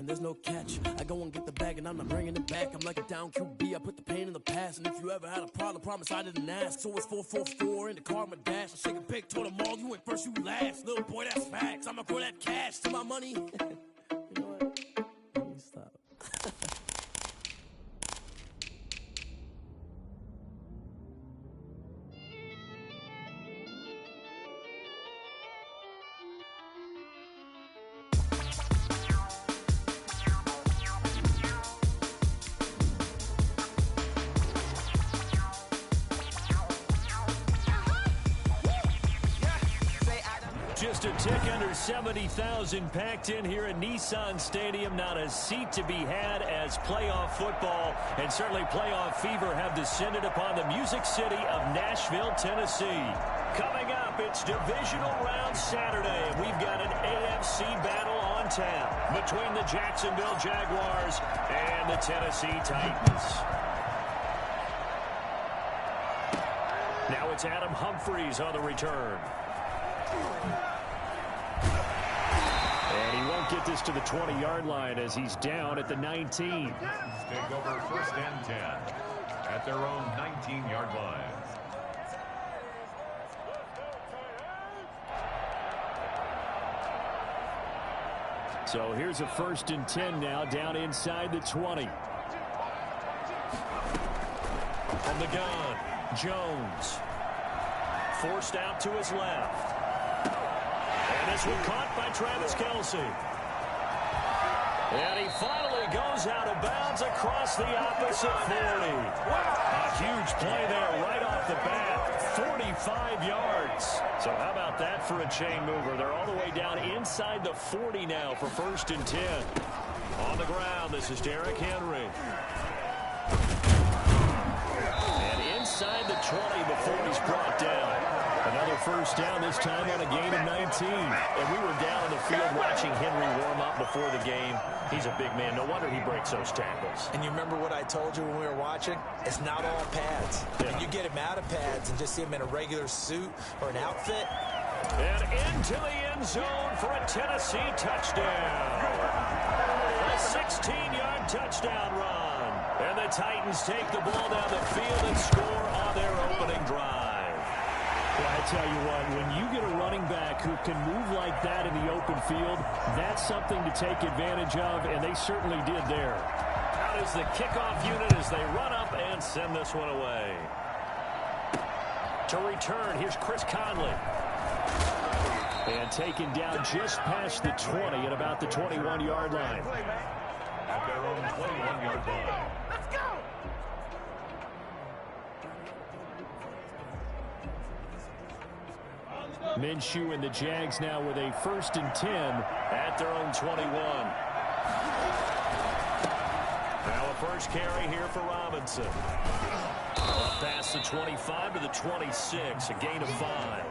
there's no catch. I go and get the bag and I'm not bringing it back. I'm like a down QB, I put the pain in the past. And if you ever had a problem, promise I didn't ask. So it's 4-4-4 in the car, my dash. I shake a big, told them all, you went first, you last. Little boy, that's facts. I'ma grow that cash to my money. You know what? Let me stop. Just a tick under 70,000 packed in here at Nissan Stadium. Not a seat to be had as playoff football and certainly playoff fever have descended upon the Music City of Nashville, Tennessee. Coming up, it's divisional round Saturday. We've got an AFC battle on tap between the Jacksonville Jaguars and the Tennessee Titans. Now it's Adam Humphries on the return. And he won't get this to the 20-yard line as he's down at the 19. Take over first and 10 at their own 19-yard line. So here's a first and 10 now down inside the 20. From the gun, Jones. Forced out to his left. And this one caught by Travis Kelce. And he finally goes out of bounds across the opposite 40. A huge play there right off the bat. 45 yards. So how about that for a chain mover? They're all the way down inside the 40 now for first and 10. On the ground, this is Derrick Henry. And inside the 20 before he's brought down. Another first down, this time on a gain of 19. And we were down in the field watching Henry warm up before the game. He's a big man. No wonder he breaks those tackles. And you remember what I told you when we were watching? It's not all pads. Yeah. And you get him out of pads and just see him in a regular suit or an outfit. And into the end zone for a Tennessee touchdown. A 16-yard touchdown run. And the Titans take the ball down the field and score on their opening drive. Well, I tell you what, when you get a running back who can move like that in the open field, that's something to take advantage of, and they certainly did there. Out is the kickoff unit as they run up and send this one away. To return, here's Chris Conley. And taken down just past the 20 at about the 21-yard line. At their own 21-yard line. Let's go! Minshew and the Jags now with a first and 10 at their own 21. Now a first carry here for Robinson. Up past the 25 to the 26, a gain of 5.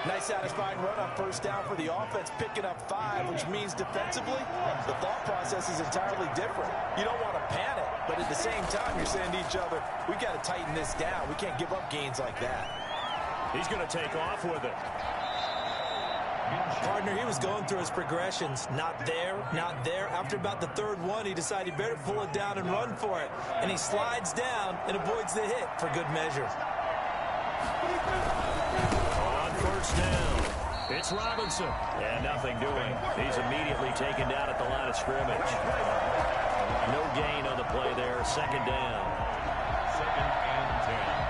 Nice satisfying run on first down for the offense, picking up 5, which means defensively, the thought process is entirely different. You don't want to panic, but at the same time, you're saying to each other, we got to tighten this down. We can't give up gains like that. He's going to take off with it. Partner, he was going through his progressions. Not there, not there. After about the third one, he decided he better pull it down and run for it. And he slides down and avoids the hit for good measure. On first down, it's Robinson. And nothing doing. He's immediately taken down at the line of scrimmage. No gain on the play there. Second down. Second and 10.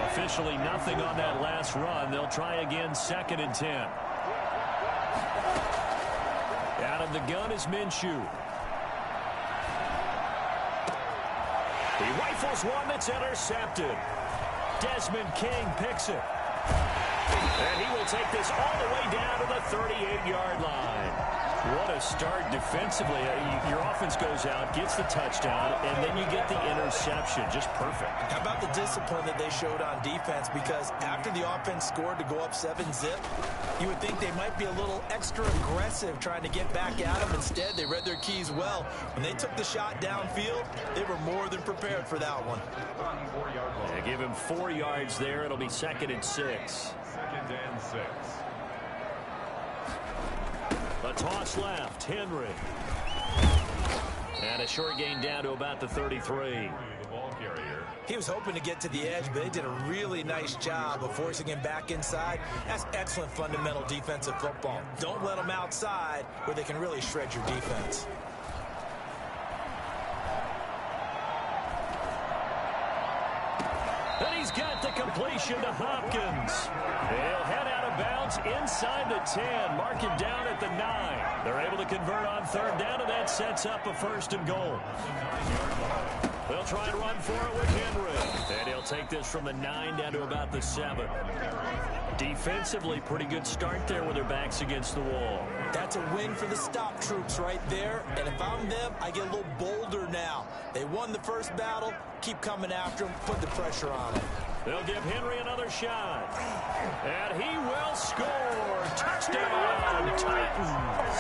Officially nothing on that last run. They'll try again, second and 10. Out of the gun is Minshew. He rifles one that's intercepted. Desmond King picks it. And he will take this all the way down to the 38-yard line. What a start defensively. Your offense goes out, gets the touchdown, and then you get the interception. Just perfect. How about the discipline that they showed on defense? Because after the offense scored to go up 7-zip, you would think they might be a little extra aggressive trying to get back at them. Instead, they read their keys well. When they took the shot downfield, they were more than prepared for that one. Yeah, give him 4 yards there. It'll be second and 6. Second and 6. A toss left. Henry. short gain down to about the 33. The ball carrier. He was hoping to get to the edge, but they did a really nice job of forcing him back inside. That's excellent fundamental defensive football. Don't let them outside where they can really shred your defense. And he's got the completion to Hopkins. He'll head out of bounds inside the 10. Mark him down at the 9. They're able to convert on third down, and that sets up a 1st and goal. They'll try and run for it with Henry. And he'll take this from the 9 down to about the 7. Defensively, pretty good start there with their backs against the wall. That's a win for the stop troops right there. And if I'm them, I get a little bolder now. They won the first battle. Keep coming after them. Put the pressure on them. They'll give Henry another shot. And he will score. Touchdown, Titans.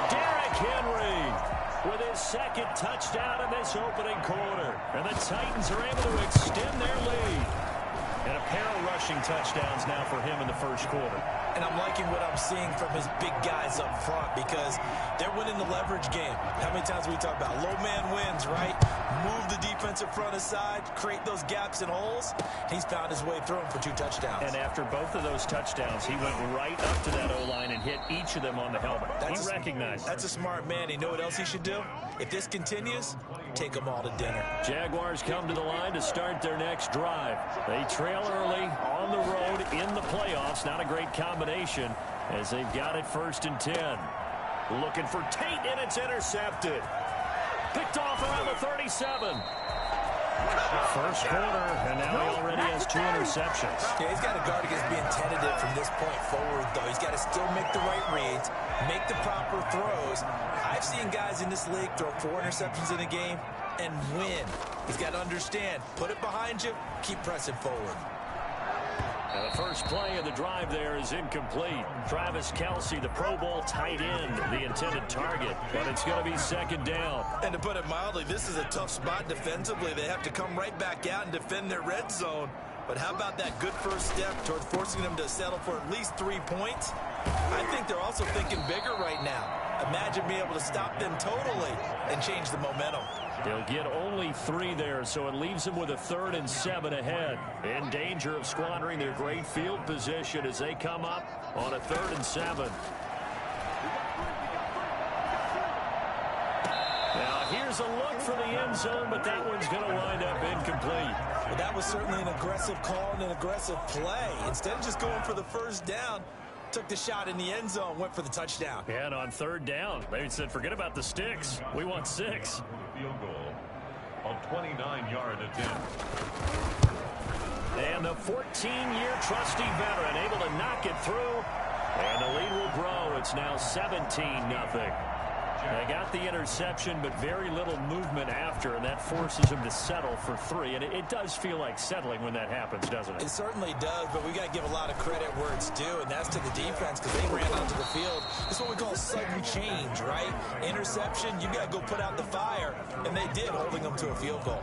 Derrick Henry with his 2nd touchdown in this opening quarter. And the Titans are able to extend their lead. And a pair of rushing touchdowns now for him in the 1st quarter. And I'm liking what I'm seeing from his big guys up front because they're winning the leverage game. How many times we talk about low man wins, right? Move the defensive front aside, create those gaps and holes. He's found his way through them for 2 touchdowns. And after both of those touchdowns, he went right up to that O-line and hit each of them on the helmet. He recognized it. That's a smart man. You know what else he should do? If this continues, take them all to dinner. Jaguars come to the line to start their next drive. They trail early on the road in the playoffs. Not a great combination as they've got it 1st and 10. Looking for Tate, and it's intercepted. Picked off around the 37. 1st quarter, and now he already has 2 interceptions. Yeah, he's got to guard against being tentative from this point forward, though. He's got to still make the right reads, make the proper throws. I've seen guys in this league throw 4 interceptions in a game and win. He's got to understand, put it behind you, keep pressing forward. And the first play of the drive there is incomplete. Travis Kelce, the Pro Bowl tight end, the intended target, but it's going to be 2nd down. And to put it mildly, this is a tough spot defensively. They have to come right back out and defend their red zone. But how about that good first step toward forcing them to settle for at least 3 points? I think they're also thinking bigger right now. Imagine being able to stop them totally and change the momentum. They'll get only 3 there, so it leaves them with a 3rd and 7 ahead. In danger of squandering their great field position as they come up on a 3rd and 7. Now here's a look for the end zone, but that one's going to wind up incomplete. But that was certainly an aggressive call and an aggressive play. Instead of just going for the 1st down, took the shot in the end zone, went for the touchdown. And on 3rd down, they said, forget about the sticks. We want 6. Field goal of 29-yard attempt. And the 14-year trusty veteran able to knock it through. And the lead will grow. It's now 17-0. They got the interception, but very little movement after, and that forces them to settle for 3. And it does feel like settling when that happens, doesn't it? It certainly does, but we got to give a lot of credit where it's due, and that's to the defense because they ran onto the field. It's what we call sudden change, right? Interception, you got to go put out the fire, and they did, holding them to a field goal.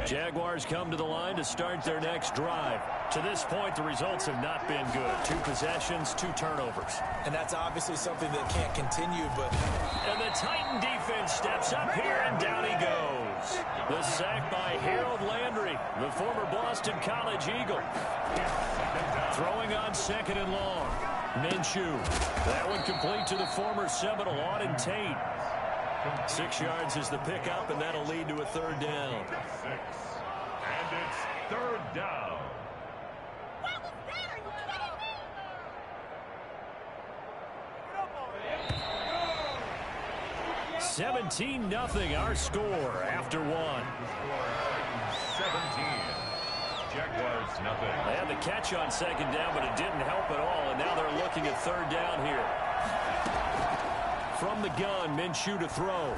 Jaguars come to the line to start their next drive. To this point, the results have not been good. 2 possessions, 2 turnovers. And that's obviously something that can't continue, but... And the Titan defense steps up here, and down he goes. The sack by Harold Landry, the former Boston College Eagle. Throwing on 2nd and long. Minshew. That one complete to the former Seminole, Auden Tate. 6 yards is the pickup, and that'll lead to a 3rd down. And it's 3rd down. 17-0 our score after 1. 17. Jaguars nothing. They had the catch on 2nd down, but it didn't help at all, and now they're looking at 3rd down here. From the gun, Minshew to throw.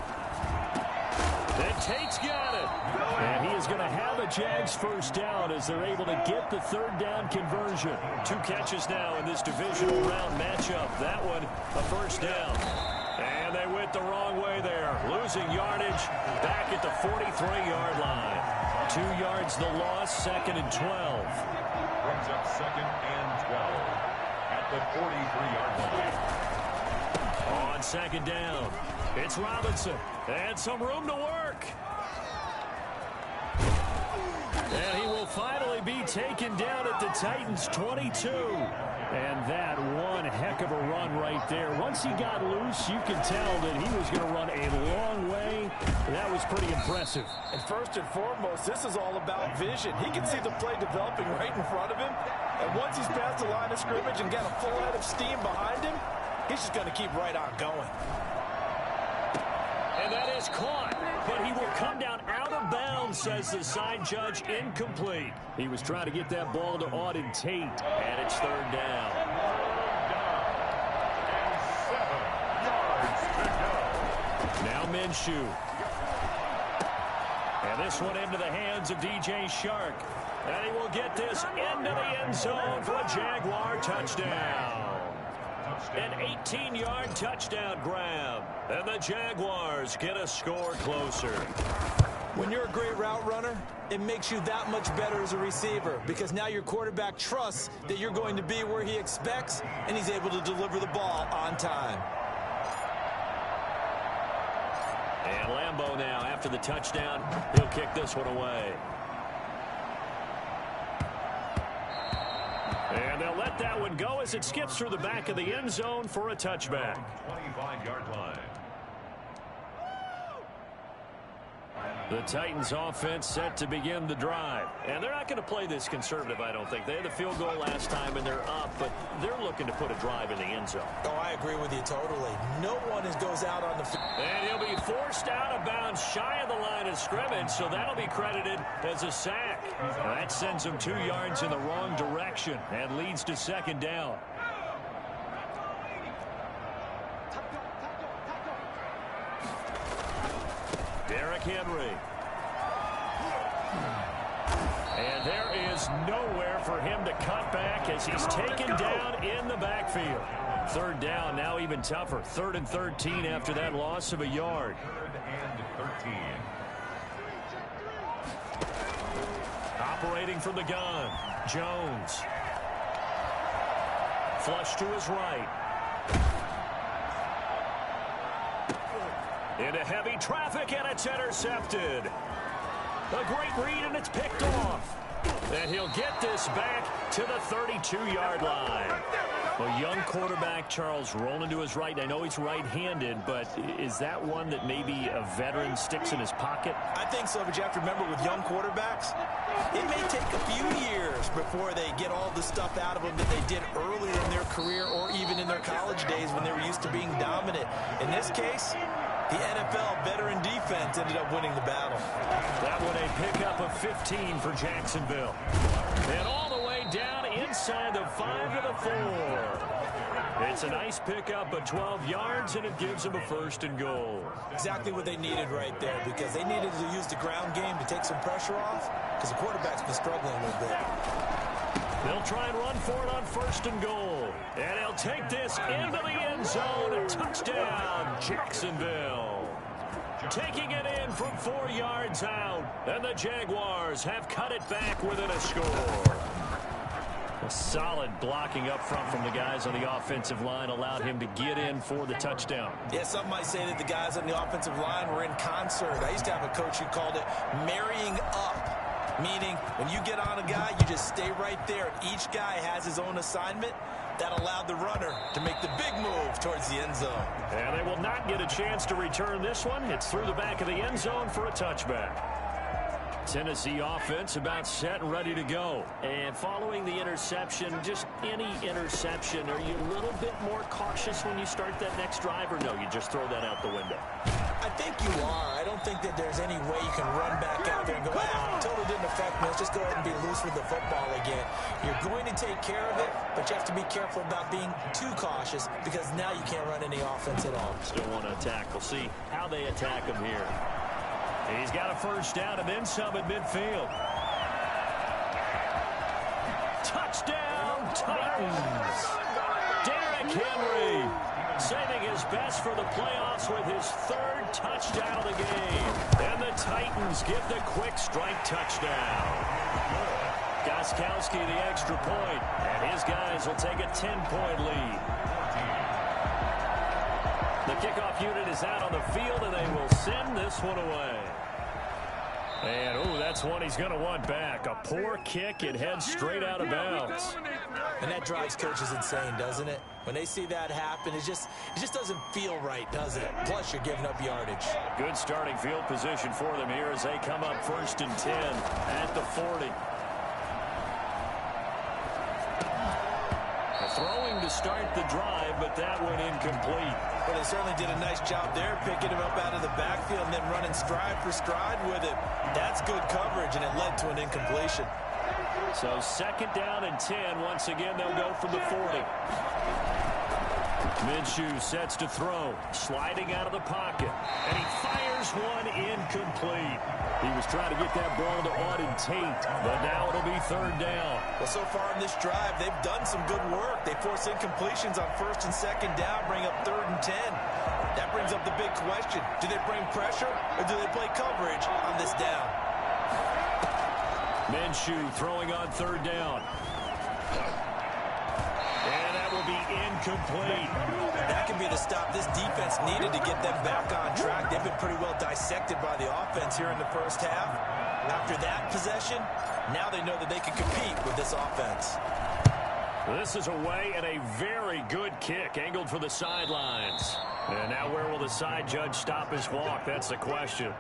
And Tate's got it. And he is going to have a Jags 1st down as they're able to get the 3rd down conversion. 2 catches now in this divisional round matchup. That one, a 1st down. And they went the wrong way there. Losing yardage back at the 43-yard line. 2 yards the loss, 2nd and 12. Brings up 2nd and 12 at the 43-yard line. On 2nd down. It's Robinson. And some room to work. And he will finally be taken down at the Titans' 22. And that one heck of a run right there. Once he got loose, you could tell that he was going to run a long way. That was pretty impressive. And first and foremost, this is all about vision. He can see the play developing right in front of him. And once he's past the line of scrimmage and got a full head of steam behind him, he's just going to keep right on going. And that is caught, but he will come down out of bounds, says the side judge. Incomplete. He was trying to get that ball to Auden Tate, and it's third down. Now Minshew. And this one into the hands of DJ Shark. And he will get this into the end zone for a Jaguar touchdown. An 18-yard touchdown grab. And the Jaguars get a score closer. When you're a great route runner, it makes you that much better as a receiver because now your quarterback trusts that you're going to be where he expects, and he's able to deliver the ball on time. And Lambeau now, after the touchdown, he'll kick this one away. And they'll let that one go as it skips through the back of the end zone for a touchback. 25-yard line. The Titans offense set to begin the drive. And they're not going to play this conservative, I don't think. They had the field goal last time and they're up, but they're looking to put a drive in the end zone. Oh, I agree with you totally. No one goes out on the field. And he'll be forced out of bounds shy of the line of scrimmage, so that'll be credited as a sack. That sends him 2 yards in the wrong direction and leads to second down. Derrick Henry. And there is nowhere for him to cut back as he's taken down in the backfield. Third down, now even tougher. 3rd and 13 after that loss of a yard. 3rd and 13. Operating from the gun, Jones. Flush to his right. Into heavy traffic, and it's intercepted. A great read, and it's picked off. And he'll get this back to the 32-yard line. A young quarterback, Charles, rolling to his right. I know he's right-handed, but is that one that maybe a veteran sticks in his pocket? I think so, but you have to remember with young quarterbacks, it may take a few years before they get all the stuff out of them that they did earlier in their career or even in their college days when they were used to being dominant. In this case, the NFL veteran defense ended up winning the battle. That one a pickup of 15 for Jacksonville. And all the way down inside the 5 to the 4. It's a nice pickup of 12 yards, and it gives them a 1st and goal. Exactly what they needed right there because they needed to use the ground game to take some pressure off because the quarterback's been struggling a little bit. They'll try and run for it on 1st and goal. And he'll take this into the end zone. A touchdown, Jacksonville. Taking it in from 4 yards out. And the Jaguars have cut it back within a score. A solid blocking up front from the guys on the offensive line allowed him to get in for the touchdown. Yeah, some might say that the guys on the offensive line were in concert. I used to have a coach who called it marrying up. Meaning, when you get on a guy, you just stay right there. Each guy has his own assignment. That allowed the runner to make the big move towards the end zone. And they will not get a chance to return this one. It's through the back of the end zone for a touchback. Tennessee offense about set and ready to go. And following the interception, just any interception, are you a little bit more cautious when you start that next drive, or no, you just throw that out the window? I think you are. I don't think that there's any way you can run back out there and go, totally didn't affect me. Let's just go ahead and be loose with the football again. You're going to take care of it, but you have to be careful about being too cautious because now you can't run any offense at all. Still want to attack. We'll see how they attack him here. He's got a 1st down and then some at midfield. Touchdown, Titans! Derrick Henry saving his best for the playoffs with his 3rd touchdown of the game. And the Titans get the quick strike touchdown. Gostkowski the extra point, and his guys will take a 10-point lead. The kickoff unit is out on the field, and they will send this one away. And, ooh, that's one he's going to want back. A poor kick. It heads straight out of bounds. And that drives coaches insane, doesn't it? When they see that happen, it just doesn't feel right, does it? Plus, you're giving up yardage. Good starting field position for them here as they come up 1st and 10 at the 40. Throwing to start the drive, but that one incomplete. Well, they certainly did a nice job there, picking him up out of the backfield and then running stride for stride with it. That's good coverage, and it led to an incompletion. So 2nd down and 10. Once again, they'll go from the 40. Minshew sets to throw, sliding out of the pocket, and he fires one incomplete. He was trying to get that ball to Auden Tate, but now it'll be 3rd down. Well, so far in this drive, they've done some good work. They force incompletions on 1st and 2nd down, bring up 3rd and 10. That brings up the big question. Do they bring pressure, or do they play coverage on this down? Minshew throwing on 3rd down. And that will be incomplete. That can be the stop this defense needed to get them back on track. They've been pretty well dissected by the offense here in the first half. After that possession, now they know that they can compete with this offense. This is away and a very good kick angled for the sidelines. And now where will the side judge stop his walk? That's the question.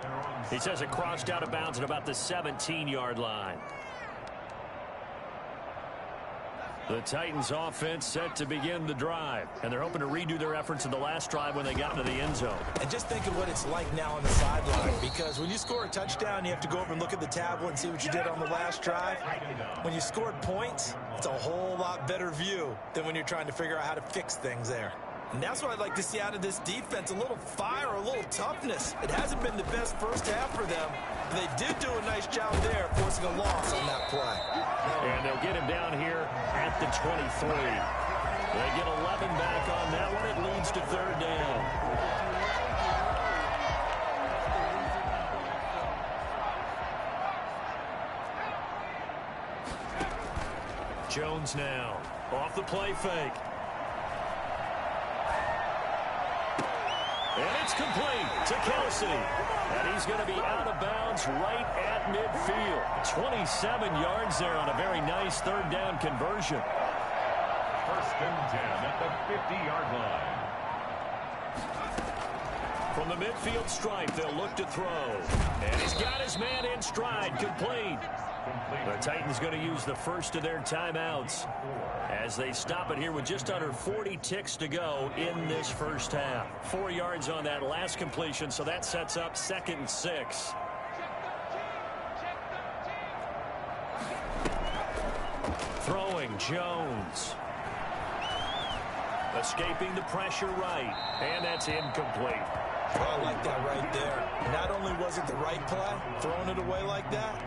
He says it crossed out of bounds at about the 17-yard line. The Titans offense set to begin the drive, and they're hoping to redo their efforts in the last drive when they got into the end zone. And just think of what it's like now on the sideline, because when you score a touchdown, you have to go over and look at the tablet and see what you did on the last drive. When you scored points, it's a whole lot better view than when you're trying to figure out how to fix things there. And that's what I'd like to see out of this defense, a little fire, a little toughness. It hasn't been the best first half for them. They did do a nice job there, forcing a loss on that play. And they'll get him down here at the 23. They get 11 back on that one. It leads to 3rd down. Jones now off the play fake. And it's complete to Kelsey. And he's going to be out of bounds right at midfield. 27 yards there on a very nice 3rd down conversion. 1st and 10 at the 50-yard line. From the midfield stripe, they'll look to throw. And he's got his man in stride, complete. The Titans going to use the first of their timeouts as they stop it here with just under 40 ticks to go in this first half. 4 yards on that last completion, so that sets up 2nd and 6. Throwing Jones. Escaping the pressure right, and that's incomplete. Well, I like that right there. Not only was it the right play, throwing it away like that,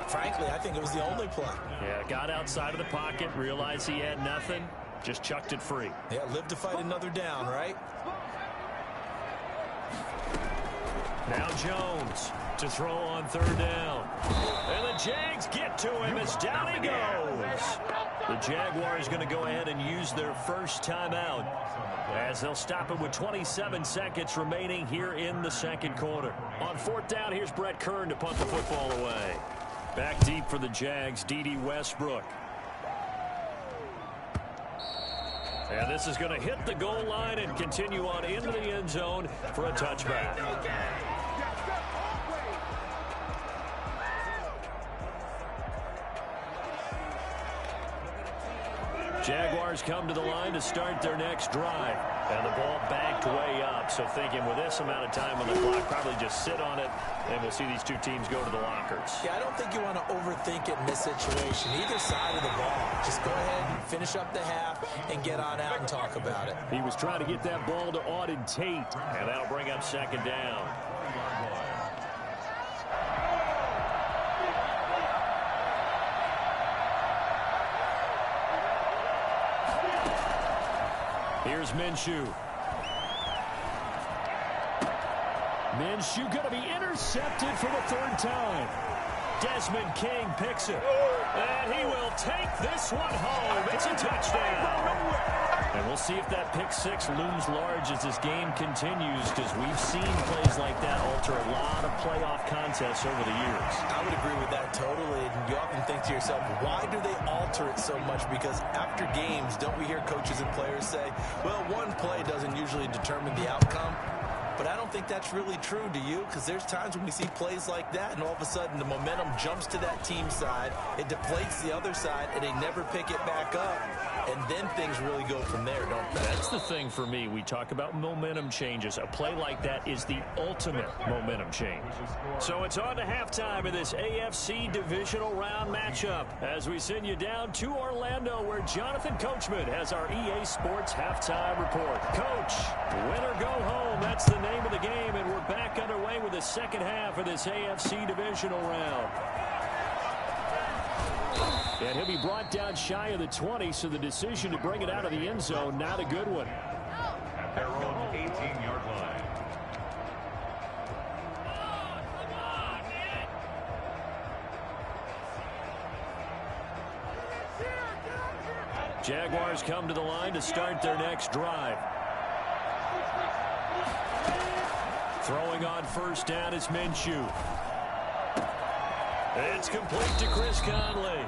frankly, I think it was the only play. Yeah, got outside of the pocket, realized he had nothing, just chucked it free. Yeah, live to fight another down, right? Now Jones to throw on 3rd down. And the Jags get to him as down he goes. The Jaguars going to go ahead and use their first timeout as they'll stop it with 27 seconds remaining here in the 2nd quarter. On 4th down, here's Brett Kern to punt the football away. Back deep for the Jags, D.D. Westbrook. And this is going to hit the goal line and continue on into the end zone for a touchback. Jaguars come to the line to start their next drive. And the ball backed way up. So thinking with this amount of time on the clock, probably just sit on it, and we'll see these two teams go to the lockers. Yeah, I don't think you want to overthink it in this situation. Either side of the ball. Just go ahead and finish up the half and get on out and talk about it. He was trying to get that ball to Auden Tate, and that'll bring up 2nd down. Here's Minshew. Minshew going to be intercepted for the 3rd time. Desmond King picks it. And he will take this one home. It's a touchdown. And we'll see if that pick six looms large as this game continues, because we've seen plays like that alter a lot of playoff contests over the years. I would agree with that totally. And you often think to yourself, why do they alter it so much? Because after games, don't we hear coaches and players say, well, one play doesn't usually determine the outcome? But I don't think that's really true, do you? Because there's times when we see plays like that, and all of a sudden the momentum jumps to that team side, it deflates the other side, and they never pick it back up. And then things really go from there, don't they? That's the thing for me. We talk about momentum changes. A play like that is the ultimate momentum change. So it's on to halftime of this AFC divisional round matchup as we send you down to Orlando, where Jonathan Coachman has our EA Sports halftime report. Coach, win or go home. That's the name of the game, and we're back underway with the second half of this AFC divisional round. And he'll be brought down shy of the 20, so the decision to bring it out of the end zone, not a good one. At their own 18-yard line. Jaguars come to the line to start their next drive. Throwing on first down is Minshew. It's complete to Chris Conley.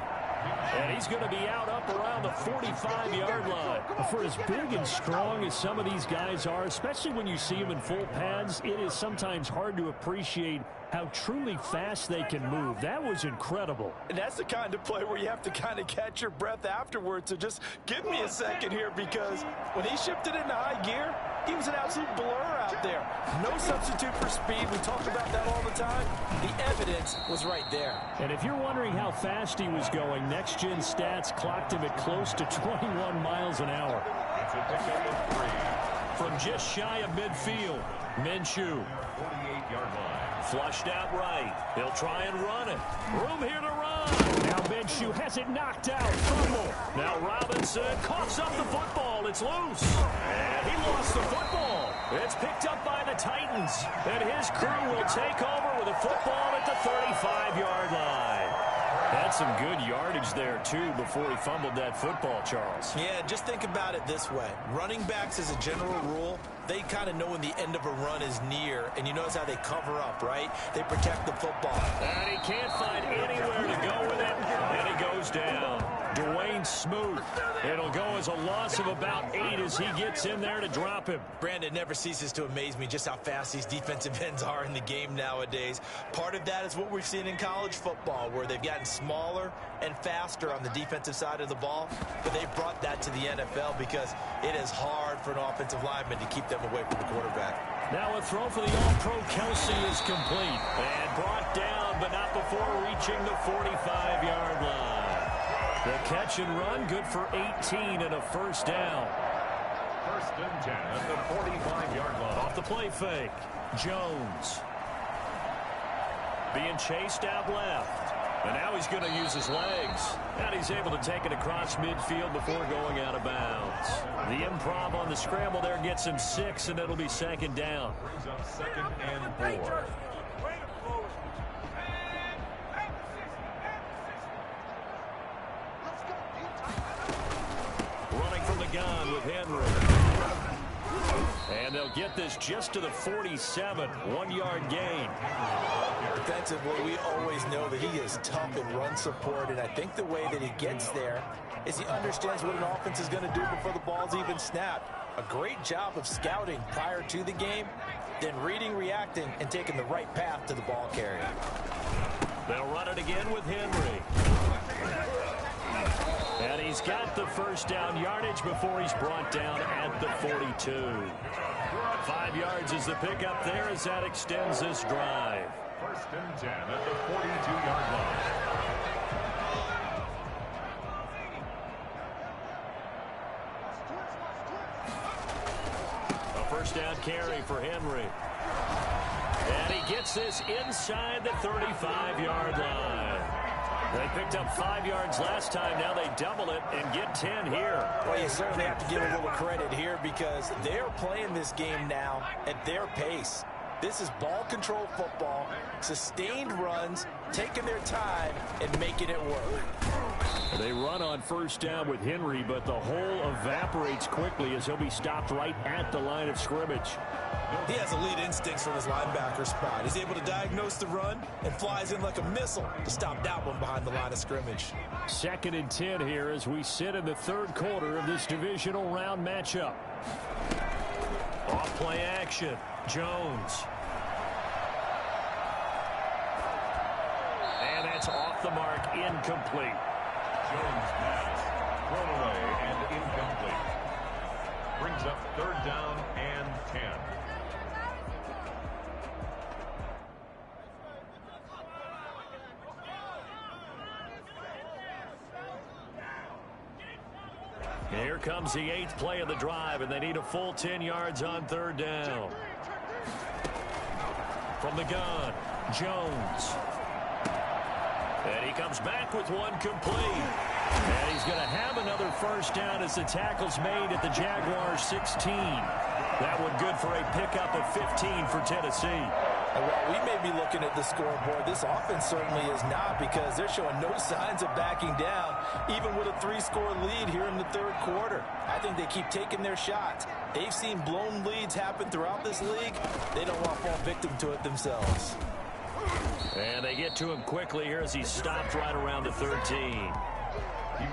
And he's going to be out up around the 45-yard line. For as big and strong as some of these guys are, especially when you see them in full pads, it is sometimes hard to appreciate how truly fast they can move. That was incredible. And that's the kind of play where you have to kind of catch your breath afterwards. So just give me a second here, because when he shifted into high gear, he was an absolute blur out there. No substitute for speed. We talk about that all the time. The evidence was right there. And if you're wondering how fast he was going, Next Gen Stats clocked him at close to 21 miles an hour. It's a pickup of 3. From just shy of midfield, Minshew. 48-yard line. Flushed out right. He'll try and run it. Room here to run. Now Minshew has it knocked out. Fumble. Now Robinson coughs up the football. It's loose. And he lost the football. It's picked up by the Titans. And his crew will take over with a football at the 35-yard line. That's some good yardage there, too, before he fumbled that football, Charles. Yeah, just think about it this way. Running backs, as a general rule, they kind of know when the end of a run is near, and you notice how they cover up, right? They protect the football. And he can't find anywhere to go with it, and he goes down. Dwayne Smoot. It'll go as a loss of about 8 as he gets in there to drop him. Brandon, never ceases to amaze me just how fast these defensive ends are in the game nowadays. Part of that is what we've seen in college football, where they've gotten smaller and faster on the defensive side of the ball, but they've brought that to the NFL because it is hard for an offensive lineman to keep them away from the quarterback. Now a throw for the All-Pro Kelsey is complete and brought down, but not before reaching the 45-yard line. The catch and run, good for 18 and a first down. First and 10 at the 45-yard line. Off the play fake, Jones. Being chased out left. And now he's going to use his legs. And he's able to take it across midfield before going out of bounds. The improv on the scramble there gets him 6, and it'll be second down. Brings up second and 4. Running from the gun with Henry. And they'll get this just to the 47, 1-yard gain. Defensively, we always know that he is tough in run support, and I think the way that he gets there is he understands what an offense is going to do before the ball's even snapped. A great job of scouting prior to the game, then reading, reacting, and taking the right path to the ball carrier. They'll run it again with Henry. And he's got the first down yardage before he's brought down at the 42. 5 yards is the pickup there as that extends this drive. First and 10 at the 42-yard line. A first down carry for Henry. And he gets this inside the 35-yard line. They picked up 5 yards last time. Now they double it and get 10 here. Well, you certainly have to give a little credit here because they're playing this game now at their pace. This is ball control football, sustained runs, taking their time, and making it work. They run on first down with Henry, but the hole evaporates quickly as he'll be stopped right at the line of scrimmage. He has elite instincts from his linebacker spot. He's able to diagnose the run and flies in like a missile to stop that one behind the line of scrimmage. 2nd and 10 here as we sit in the 3rd quarter of this divisional round matchup. Off play action. Jones. And that's off the mark, incomplete. Jones pass, thrown away and incomplete. Brings up 3rd down and 10. Here comes the 8th play of the drive, and they need a full 10 yards on 3rd down. From the gun, Jones. And he comes back with one complete. And he's going to have another first down as the tackle's made at the Jaguars 16. That one good for a pickup of 15 for Tennessee. And while we may be looking at the scoreboard, this offense certainly is not, because they're showing no signs of backing down, even with a 3-score lead here in the 3rd quarter. I think they keep taking their shots. They've seen blown leads happen throughout this league. They don't want to fall victim to it themselves. And they get to him quickly here as he's stopped right around the 13.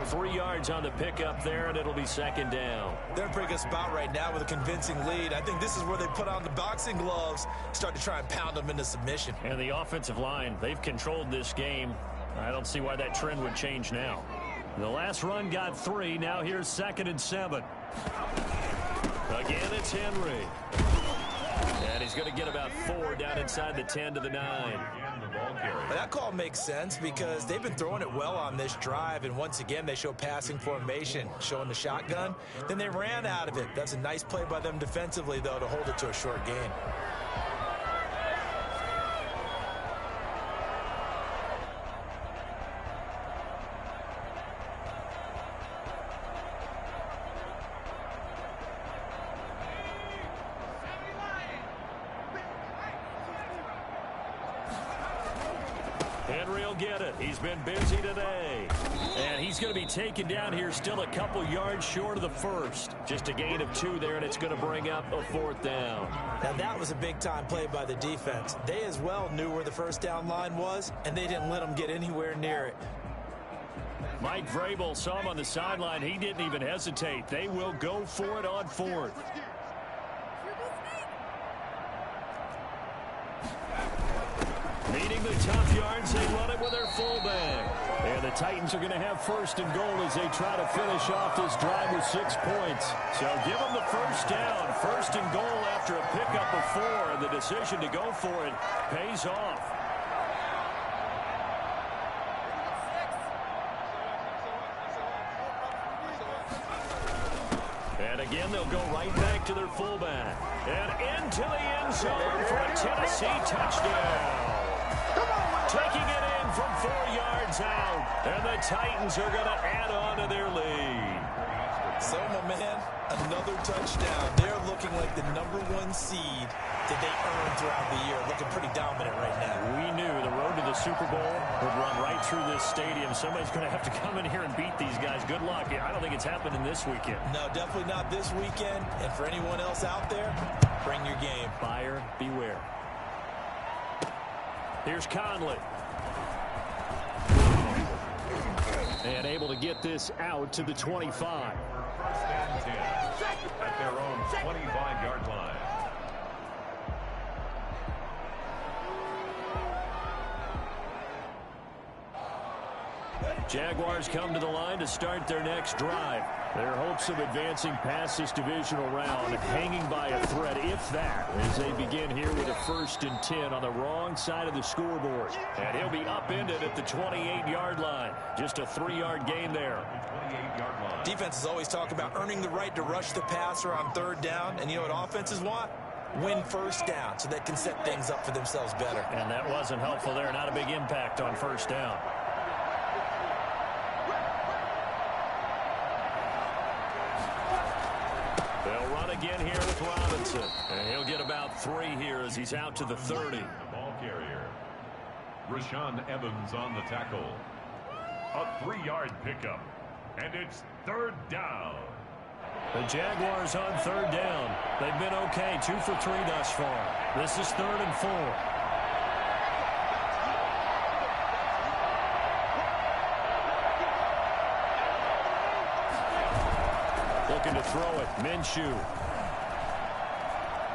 3 yards on the pickup there, and it'll be 2nd down. They're in a pretty good spot right now with a convincing lead. I think this is where they put on the boxing gloves, start to try and pound them into submission. And the offensive line, they've controlled this game. I don't see why that trend would change now. The last run got 3. Now here's 2nd and 7. Again, it's Henry. And he's going to get about 4 down inside the 10 to the 9. That call makes sense because they've been throwing it well on this drive, and once again they show passing formation, showing the shotgun. Then they ran out of it. That's a nice play by them defensively, though, to hold it to a short gain. Henry will get it. He's been busy today. And he's going to be taken down here still a couple yards short of the first. Just a gain of 2 there, and it's going to bring up a 4th down. Now that was a big-time play by the defense. They as well knew where the first down line was, and they didn't let them get anywhere near it. Mike Vrabel saw him on the sideline. He didn't even hesitate. They will go for it on 4th. Needing the tough yards, they run it with their fullback. And the Titans are going to have 1st and goal as they try to finish off this drive with 6 points. So give them the first down. 1st and goal after a pickup of 4. And the decision to go for it pays off. And again, they'll go right back to their fullback. And into the end zone for a Tennessee touchdown. Taking it in from 4 yards out. And the Titans are going to add on to their lead. So, my man, another touchdown. They're looking like the #1 seed that they earned throughout the year. Looking pretty dominant right now. We knew the road to the Super Bowl would run right through this stadium. Somebody's going to have to come in here and beat these guys. Good luck. I don't think it's happening this weekend. No, definitely not this weekend. And for anyone else out there, bring your game. Buyer beware. Here's Conley. And able to get this out to the 25. 1st and 10 at their own 25-yard line. Jaguars come to the line to start their next drive. Their hopes of advancing past this divisional round hanging by a thread, if that, as they begin here with a 1st and 10 on the wrong side of the scoreboard. And he'll be upended at the 28-yard line. Just a 3-yard gain there. 28-yard line. Defenses always talk about earning the right to rush the passer on 3rd down. And you know what offenses want? Win 1st down so they can set things up for themselves better. And that wasn't helpful there. Not a big impact on 1st down. They'll run again here with Robinson. And he'll get about 3 here as he's out to the 30. The ball carrier. Rashaan Evans on the tackle. A 3-yard pickup. And it's third down. The Jaguars on third down. They've been okay, 2 for 3 thus far. This is 3rd and 4. Looking to throw it. Minshew.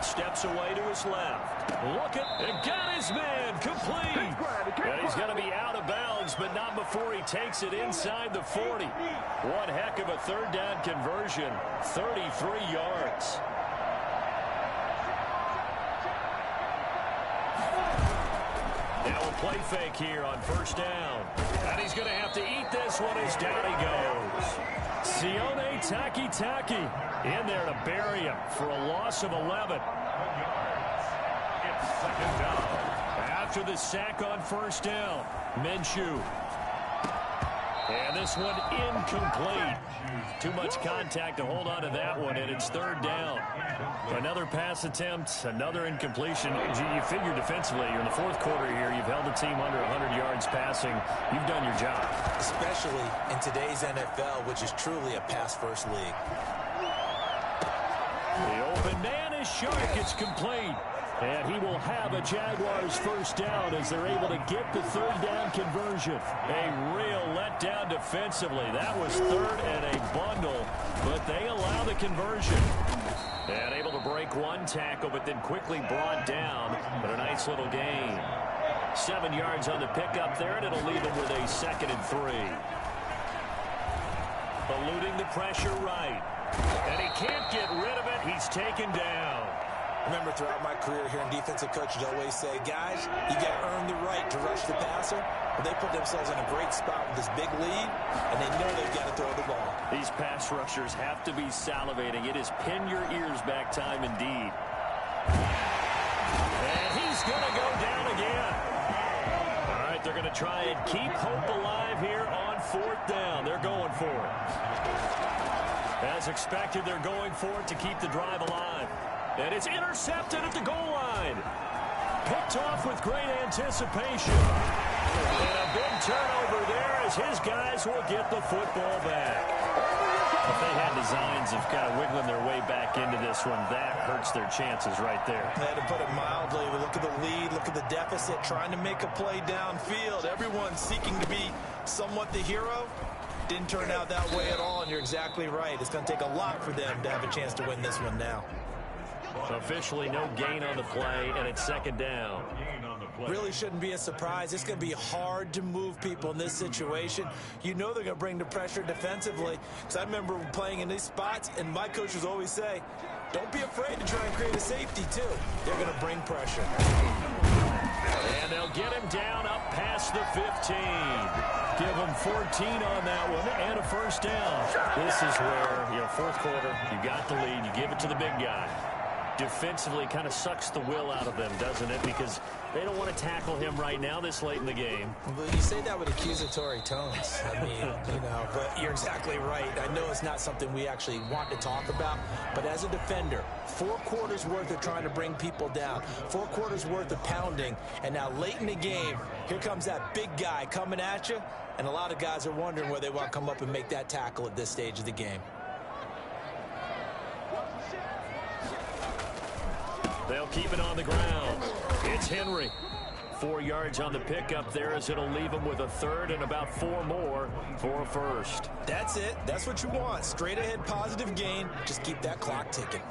Steps away to his left. Look at it. Got his man. Complete. And he's going to be out of bounds, but not before he takes it inside the 40. One heck of a third down conversion. 33 yards. Now a play fake here on first down. And he's going to have to eat this one as down he goes. Sione Takitaki in there to bury him for a loss of 11. It's second down. After the sack on first down, Minshew. And this one incomplete. Too much contact to hold on to that one, and it's third down. Another pass attempt, another incompletion. You figure defensively, you're in the fourth quarter here, you've held the team under 100 yards passing. You've done your job. Especially in today's NFL, which is truly a pass-first league. The open man is Shark. It's complete. And he will have a Jaguars first down as they're able to get the third down conversion. A real letdown defensively. That was third and a bundle, but they allow the conversion. And able to break one tackle, but then quickly brought down. But a nice little gain. 7 yards on the pickup there, and it'll leave him with a 2nd and 3. Eluding the pressure right. And he can't get rid of it. He's taken down. Remember, throughout my career here in defensive coaches always say, guys, you got to earn the right to rush the passer. But they put themselves in a great spot with this big lead, and they know they've got to throw the ball. These pass rushers have to be salivating. It is pin your ears back time indeed. And he's going to go down again. All right, they're going to try and keep hope alive here on 4th down. They're going for it. As expected, they're going for it to keep the drive alive. And it's intercepted at the goal line. Picked off with great anticipation. And a big turnover there as his guys will get the football back. If they had designs of kind of wiggling their way back into this one, that hurts their chances right there. To put it mildly, look at the lead, look at the deficit, trying to make a play downfield. Everyone seeking to be somewhat the hero. Didn't turn out that way at all, and you're exactly right. It's going to take a lot for them to have a chance to win this one now. Officially no gain on the play, and it's 2nd down. Really shouldn't be a surprise. It's going to be hard to move people in this situation. You know they're going to bring the pressure defensively. Because I remember playing in these spots, and my coaches always say, don't be afraid to try and create a safety, too. They're going to bring pressure. And they'll get him down up past the 15. Give him 14 on that one and a first down. This is where, fourth quarter, you got the lead. You give it to the big guy. Defensively kind of sucks the will out of them, doesn't it? Because they don't want to tackle him right now this late in the game. Well, you say that with accusatory tones. I mean, but you're exactly right. I know it's not something we actually want to talk about, but as a defender, 4 quarters worth of trying to bring people down, 4 quarters worth of pounding, and now late in the game, here comes that big guy coming at you, and a lot of guys are wondering where they want to come up and make that tackle at this stage of the game. They'll keep it on the ground. It's Henry. 4 yards on the pickup there as it'll leave him with a 3rd and about 4 more for a first. That's it. That's what you want. Straight ahead positive gain. Just keep that clock ticking.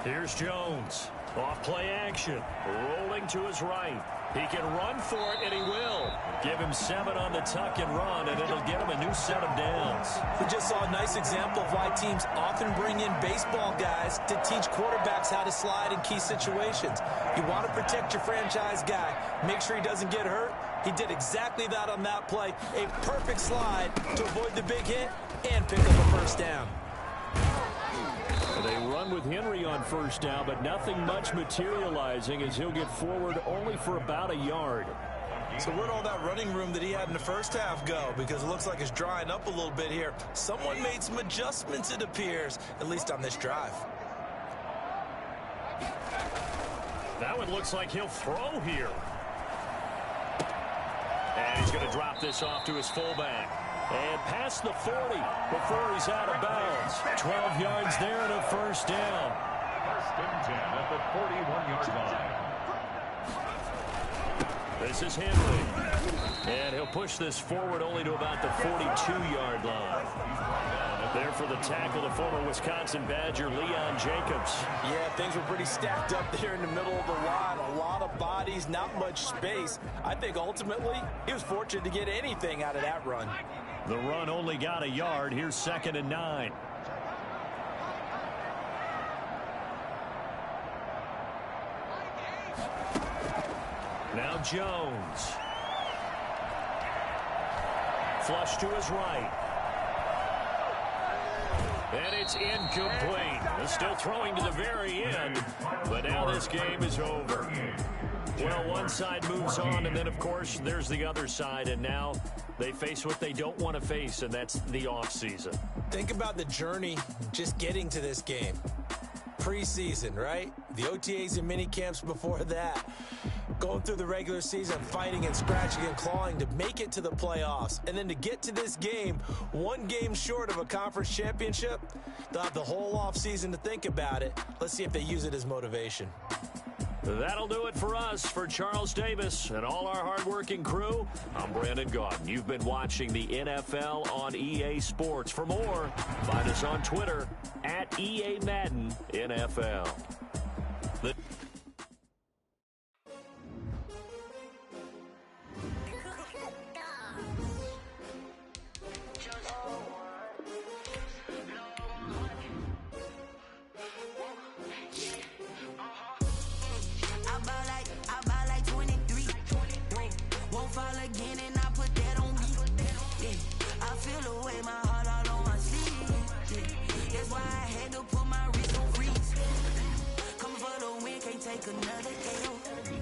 Here's Jones. Off play action. Rolling to his right. He can run for it, and he will. Give him 7 on the tuck and run, and it'll get him a new set of downs. We just saw a nice example of why teams often bring in baseball guys to teach quarterbacks how to slide in key situations. You want to protect your franchise guy. Make sure he doesn't get hurt. He did exactly that on that play. A perfect slide to avoid the big hit and pick up a first down. They run with Henry on first down, but nothing much materializing as he'll get forward only for about a yard. So where'd all that running room that he had in the first half go? Because it looks like it's drying up a little bit here. Someone made some adjustments, it appears, at least on this drive. That one looks like he'll throw here. And he's going to drop this off to his fullback. And past the 40 before he's out of bounds. 12 yards there and a first down. First and 10 at the 41-yard line. This is Henry. And he'll push this forward only to about the 42-yard line. There for the tackle, the former Wisconsin Badger, Leon Jacobs. Yeah, things were pretty stacked up there in the middle of the line. A lot of bodies, not much space. I think ultimately he was fortunate to get anything out of that run. The run only got a yard. Here's 2nd and 9. Now Jones. Flush to his right. And it's incomplete. They're still throwing to the very end, but now this game is over. Well, one side moves on, and then, of course, there's the other side, and now they face what they don't want to face, and that's the offseason. Think about the journey just getting to this game. Preseason, right? The OTAs and mini camps before that. Going through the regular season, fighting and scratching and clawing to make it to the playoffs. And then to get to this game, one game short of a conference championship, they'll have the whole offseason to think about it. Let's see if they use it as motivation. That'll do it for us. For Charles Davis and all our hardworking crew, I'm Brandon Gaudin. You've been watching the NFL on EA Sports. For more, find us on Twitter at EA Madden NFL. Again, and I put that on me. Yeah, I feel the way, my heart all on my sleeve. Yeah, that's why I had to put my wrist on freeze. Coming for the win, can't take another L.